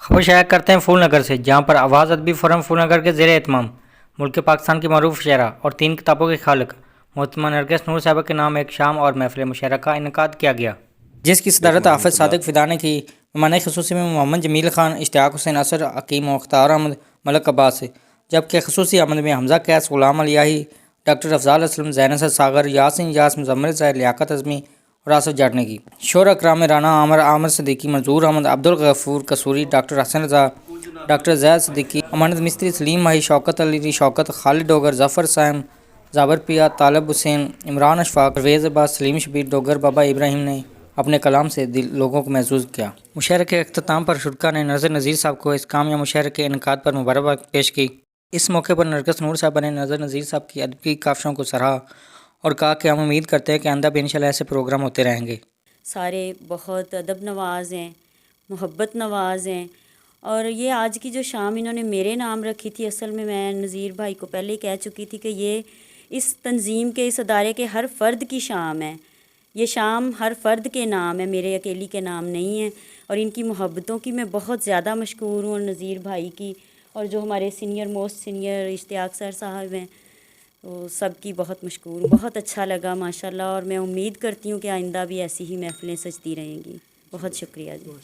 खबर शाया करते हैं फूल नगर से, जहां पर आवाज़ अदबी फोरम फूल नगर के ज़ेर एहतमाम मुल्क पाकिस्तान की मरूफ शायरा और 3 किताबों के खालिक मोहतरमा नरगिस नूर साहिबा के नाम एक शाम और महफिल मुशायरा का इनेकाद किया गया, जिसकी सदारत हाफिज़ सादिक फ़िदा ने की। मेहमान ख़ुसूसी में मोहम्मद जमील खान, इश्तियाक हुसैन असर, हकीम मुख्तार अहमद, मलक अब्बास, जबकि ख़ुसूसी आमद में हमज़ा कैस, ग़ुलाम अलियाही, डॉक्टर अफजाल असलम, ज़ैनब सागर, यासिन यास, मुज़म्मिल ज़ाहिर, लियाकत अज़मी और आसफ़ जाटने की। शोरा कराम राना आमर, आमर सिद्दीकी, मंजूर अहमद, अब्दुल गफूर कसूरी, डॉक्टर हसन रज़ा, डॉक्टर ज़ैद सिद्दीकी, अमानत मिस्त्री, सलीम माही, शौकत अली शौकत, खालिद डोगर, ज़फ़र साइम, ज़ाबर पिया, तालब हुसैन, इमरान अशफाक, परवेज़ अब्बास, सलीम शबीर डोगर, बाबा इब्राहिम ने अपने कलाम से लोगों को महसूस किया। मुशायरे के अख्ताम पर शुरका ने नज़र नज़ीर साहब को इस कामयाब मुशायरे के इनेकाद पर मुबारकबाद पेश की। इस मौके पर नरगिस नूर साहिबा ने नज़र नज़ीर साहब की अदबी काविशों को सराहा और कहा कि हम उम्मीद करते हैं कि आइंदा भी इंशाअल्लाह ऐसे प्रोग्राम होते रहेंगे। सारे बहुत अदब नवाज़ हैं, मोहब्बत नवाज़ हैं। और ये आज की जो शाम इन्होंने मेरे नाम रखी थी, असल में मैं नज़ीर भाई को पहले ही कह चुकी थी कि ये इस तंजीम के, इस अदारे के हर फ़र्द की शाम है। ये शाम हर फ़र्द के नाम है, मेरे अकेली के नाम नहीं है। और इनकी मोहब्बतों की मैं बहुत ज़्यादा मशकूर हूँ, नज़ीर भाई की, और जो हमारे senior most senior Ishtiaq sir साहब हैं, तो सब की बहुत मशकूर हूँ। बहुत अच्छा लगा माशाल्लाह, और मैं उम्मीद करती हूँ कि आइंदा भी ऐसी ही महफ़िलें सजती रहेंगी। बहुत शुक्रिया जी।